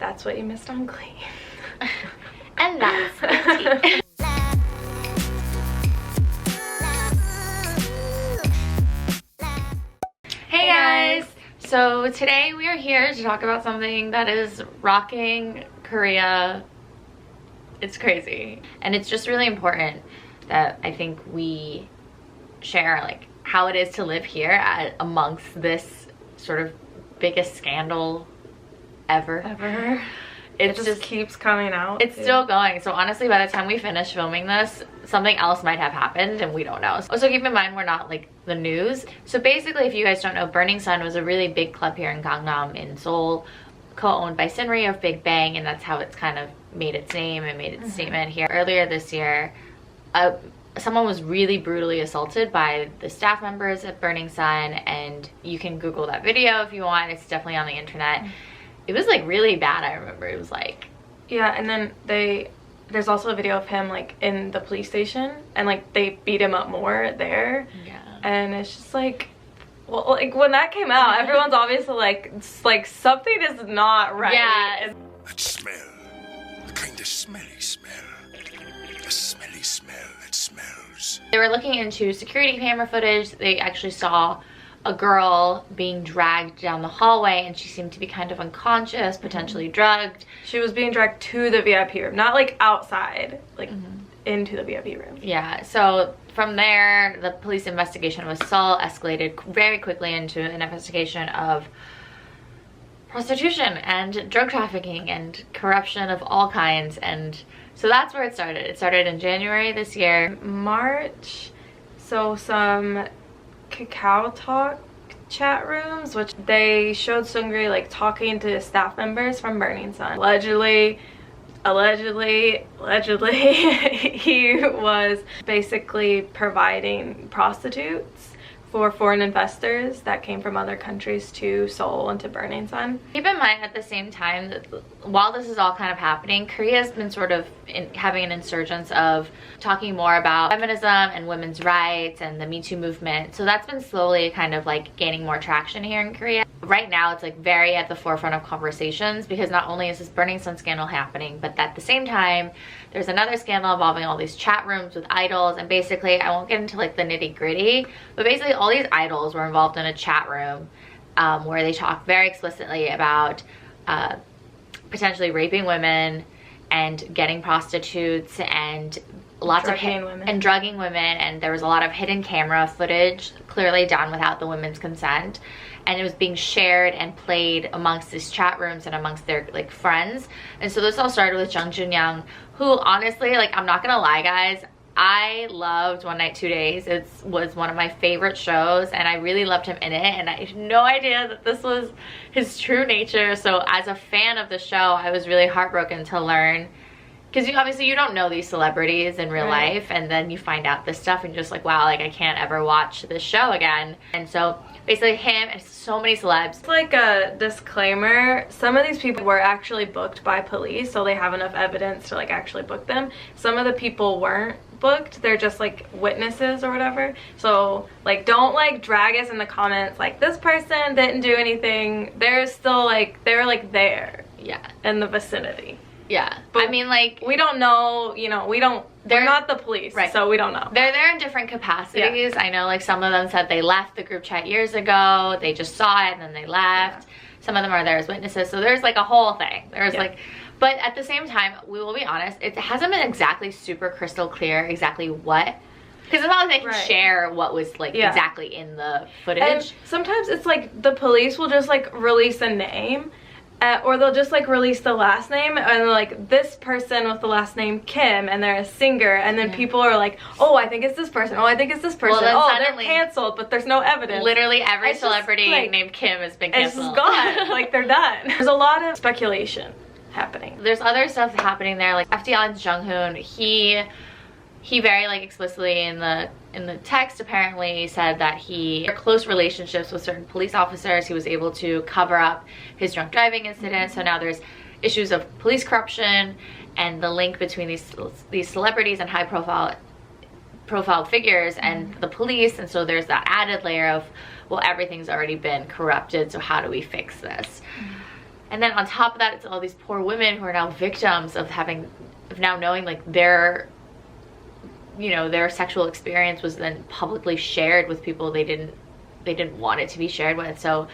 That's what you missed on Glee. And that's my tea. Hey guys! So today we are here to talk about something that is rocking Korea. It's crazy. And it's just really important that I think we share like how it is to live here amongst this sort of biggest scandal ever. It just keeps coming out. It's still going. So honestly, by the time we finish filming this, something else might have happened and we don't know. Also keep in mind, we're not like the news. So basically, if you guys don't know, Burning Sun was a really big club here in Gangnam in Seoul, co-owned by Seungri of Big Bang, and that's how it's kind of made its name and made its statement here. Earlier this year, someone was really brutally assaulted by the staff members at Burning Sun, and you can Google that video if you want. It's definitely on the internet. It was like really bad. I remember it was like, yeah. And then there's also a video of him like in the police station, and like they beat him up more there. yeah. And it's just like, well, like when that came out, everyone's obviously like, it's like something is not right. Yeah. That smell, the kind of smelly smell, the smelly smell that smells. They were looking into security camera footage. They actually saw a girl being dragged down the hallway, and she seemed to be kind of unconscious, potentially drugged. She was being dragged to the VIP room, not like outside, like into the VIP room. Yeah, so from there, the police investigation of assault escalated very quickly into an investigation of prostitution and drug trafficking and corruption of all kinds. And so that's where it started. It started in January this year. March, so some Kakao Talk chat rooms, which they showed Seungri like talking to staff members from Burning Sun. Allegedly he was basically providing prostitutes for foreign investors that came from other countries to Seoul and to Burning Sun. Keep in mind at the same time that while this is all kind of happening, Korea has been sort of having an insurgence of talking more about feminism and women's rights and the Me Too movement. So that's been slowly kind of like gaining more traction here in Korea. Right now it's like very at the forefront of conversations, because not only is this Burning Sun scandal happening, but at the same time there's another scandal involving all these chat rooms with idols. And basically, I won't get into like the nitty gritty, but basically all these idols were involved in a chat room where they talk very explicitly about potentially raping women and getting prostitutes and lots of drugging women. And there was a lot of hidden camera footage, clearly done without the women's consent, and it was being shared and played amongst these chat rooms and amongst their like friends. And so this all started with Jung Joon Young, who honestly, like, I'm not gonna lie guys, I loved One Night, 2 Days. It was one of my favorite shows, and I really loved him in it, and I had no idea that this was his true nature. So as a fan of the show, I was really heartbroken to learn, because obviously you don't know these celebrities in real life, and then you find out this stuff and you're just like, wow, like I can't ever watch this show again. And so basically him and so many celebs. It's like a disclaimer, some of these people were actually booked by police, so they have enough evidence to like actually book them. Some of the people weren't booked, they're just like witnesses or whatever. So like don't like drag us in the comments like this person didn't do anything. They're still like, they're like there, yeah, in the vicinity. Yeah, but I mean, like, we don't know, you know, they're not the police, right, so we don't know. They're there in different capacities. I know like some of them said they left the group chat years ago, they just saw it and then they left. Some of them are there as witnesses, so there's like a whole thing. There's like, but at the same time, we will be honest, it hasn't been exactly super crystal clear exactly what, because it's not like they can share what was like exactly in the footage. And sometimes it's like the police will just like release a name, or they'll just like release the last name, and they're like, this person with the last name Kim, and they're a singer, and then people are like, oh, I think it's this person, oh, I think it's this person, oh, they're canceled, but there's no evidence. Literally every celebrity named Kim has been canceled. It's gone. Like, they're done. There's a lot of speculation happening. There's other stuff happening there, like FDL's Jung Hoon, he very like explicitly in the text apparently said that he had close relationships with certain police officers. He was able to cover up his drunk driving incident. So now there's issues of police corruption and the link between these celebrities and high profile figures and the police. And so there's that added layer of, well, everything's already been corrupted, so how do we fix this? And then on top of that, it's all these poor women who are now victims of now knowing like their sexual experience was then publicly shared with people they didn't want it to be shared with. So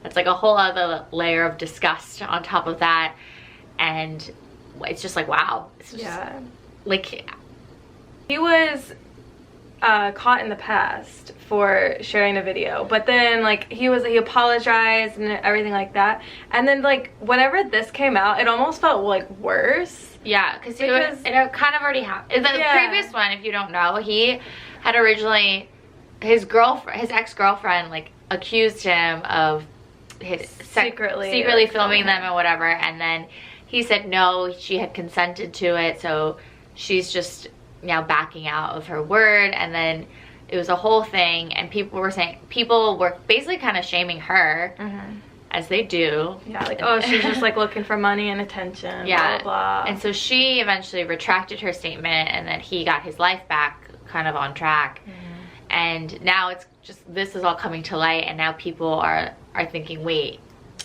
that's like a whole other layer of disgust on top of that. And it's just like, wow. It's just, like, he was caught in the past for sharing a video, but then like he apologized and everything like that, and then like whenever this came out, it almost felt like worse. Yeah, because it had kind of already happened. The previous one, if you don't know, he had originally his ex-girlfriend like accused him of secretly filming them and whatever, and then he said no, she had consented to it, so she's just now backing out of her word. And then it was a whole thing, and people were basically kind of shaming her, as they do. Yeah, like, oh, she's just like looking for money and attention. Yeah, blah, blah, blah. And so she eventually retracted her statement, and then he got his life back kind of on track. And now it's just, this is all coming to light, and now people are thinking, wait,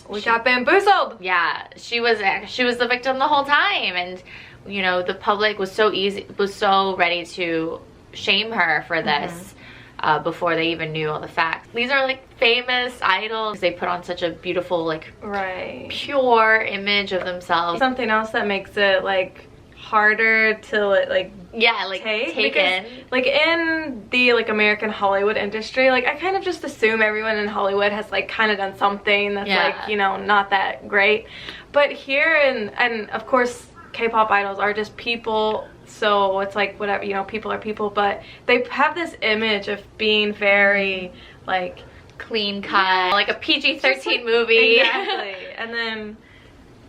we got bamboozled. Yeah, she was the victim the whole time, and you know, the public was so ready to shame her for this before they even knew all the facts. These are like famous idols. They put on such a beautiful, like, pure image of themselves. Something else that makes it like harder to like take in, like in the like American Hollywood industry, like I kind of just assume everyone in Hollywood has like kind of done something that's like, you know, not that great. But here, and of course K-pop idols are just people, so it's like whatever, you know, people are people, but they have this image of being very like clean cut, like a PG-13 movie. Exactly. And then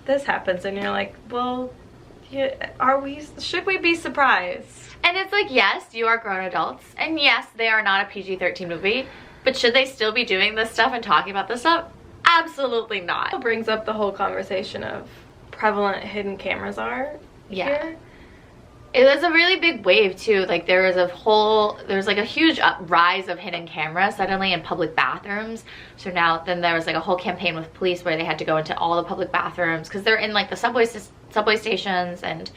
this happens and you're like, well, should we be surprised? And it's like, yes, you are grown adults, and yes, they are not a PG-13 movie, but should they still be doing this stuff and talking about this stuff? Absolutely not. It brings up the whole conversation of prevalent hidden cameras are here. It was a really big wave too. Like there was like a huge rise of hidden cameras suddenly in public bathrooms. So now then there was like a whole campaign with police where they had to go into all the public bathrooms because they're in like the subway stations and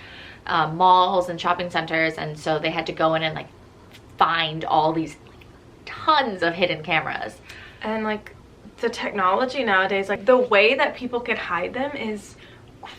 malls and shopping centers, and so they had to go in and like find all these tons of hidden cameras. And like the technology nowadays, like the way that people could hide them is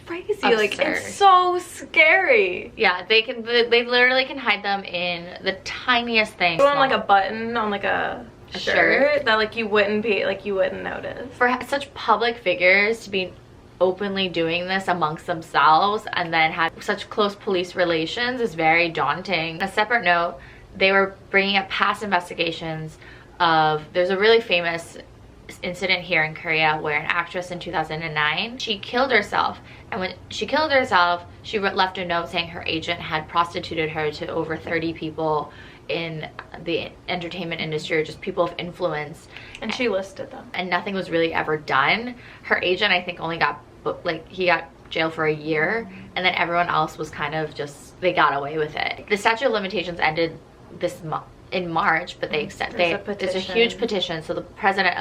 crazy. Absurd. Like it's so scary. Yeah, they literally can hide them in the tiniest thing. On like a button on like a shirt that like you wouldn't notice. For such public figures to be openly doing this amongst themselves and then have such close police relations is very daunting. On a separate note, they were bringing up past investigations of, there's a really famous incident here in Korea where an actress in 2009, she killed herself, and when she killed herself, she left a note saying her agent had prostituted her to over 30 people in the entertainment industry, or just people of influence, and she listed them, and nothing was really ever done. Her agent, I think, only got he got jailed for a year, and then everyone else was kind of just, they got away with it. The statute of limitations ended this month in March, but there's a huge petition, so the president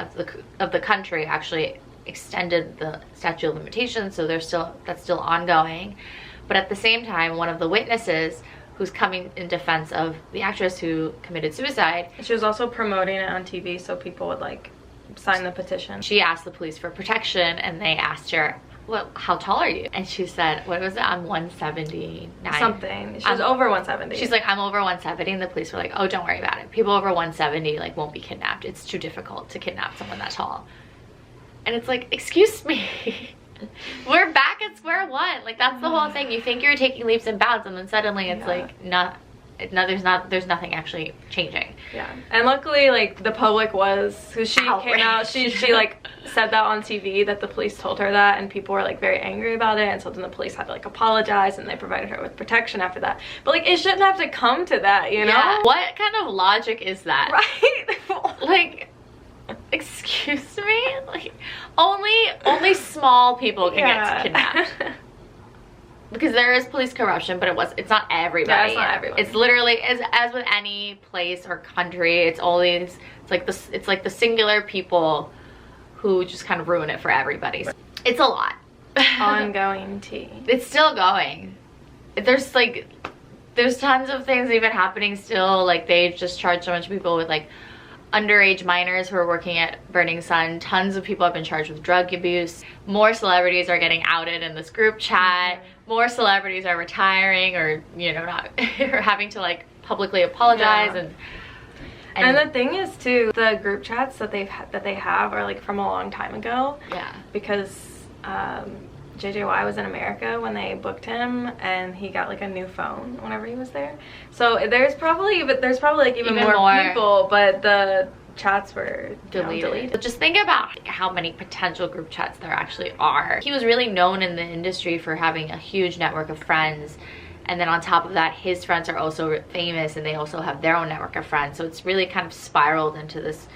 of the country actually extended the statute of limitations, so that's still ongoing. But at the same time, one of the witnesses who's coming in defense of the actress who committed suicide, she was also promoting it on TV so people would like sign the petition. She asked the police for protection, and they asked her, well, how tall are you? And she said, what was it? I'm 179. Something. She was over 170. She's like, I'm over 170. And the police were like, oh, don't worry about it. People over 170 like won't be kidnapped. It's too difficult to kidnap someone that tall. And it's like, excuse me. We're back at square one. Like, that's the whole thing. You think you're taking leaps and bounds, and then suddenly it's like, there's nothing actually changing. Yeah. And luckily, like, the public was, who she came out, she like said that on TV, that the police told her that, and people were like very angry about it, and so then the police had to like apologize, and they provided her with protection after that. But like, it shouldn't have to come to that, you know? Yeah. What kind of logic is that? Right? Like, excuse me? Like, only small people can get kidnapped. Because there is police corruption, but it's not everybody. Yeah, it's not everyone. It's literally, as with any place or country, it's like the singular people who just kind of ruin it for everybody. It's a lot. ongoing tea. It's still going. There's tons of things even happening still. Like, they just charged a bunch of people with like underage minors who are working at Burning Sun. Tons of people have been charged with drug abuse. More celebrities are getting outed in this group chat. More celebrities are retiring, or, you know, not or having to like publicly apologize. And the thing is too, the group chats that they have are like from a long time ago. Yeah. Because JJY was in America when they booked him, and he got like a new phone whenever he was there. So there's probably like even more people, but the chats were deleted. Just think about how many potential group chats there actually are. He was really known in the industry for having a huge network of friends. And then on top of that, his friends are also famous, and they also have their own network of friends. So it's really kind of spiraled into this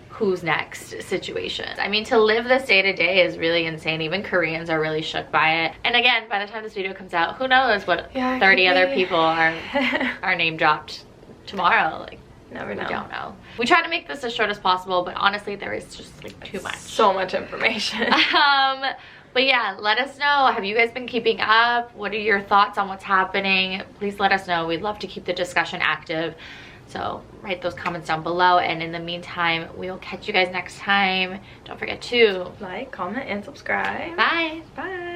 who's next situation. I mean, to live this day to day is really insane. Even Koreans are really shook by it. And again, by the time this video comes out, who knows what 30 other people are name dropped tomorrow. Like, never know. We don't know. We try to make this as short as possible, but honestly, there is just like too much. So much information. But yeah, let us know. Have you guys been keeping up? What are your thoughts on what's happening? Please let us know. We'd love to keep the discussion active. So write those comments down below. And in the meantime, we will catch you guys next time. Don't forget to like, comment, and subscribe. Bye. Bye.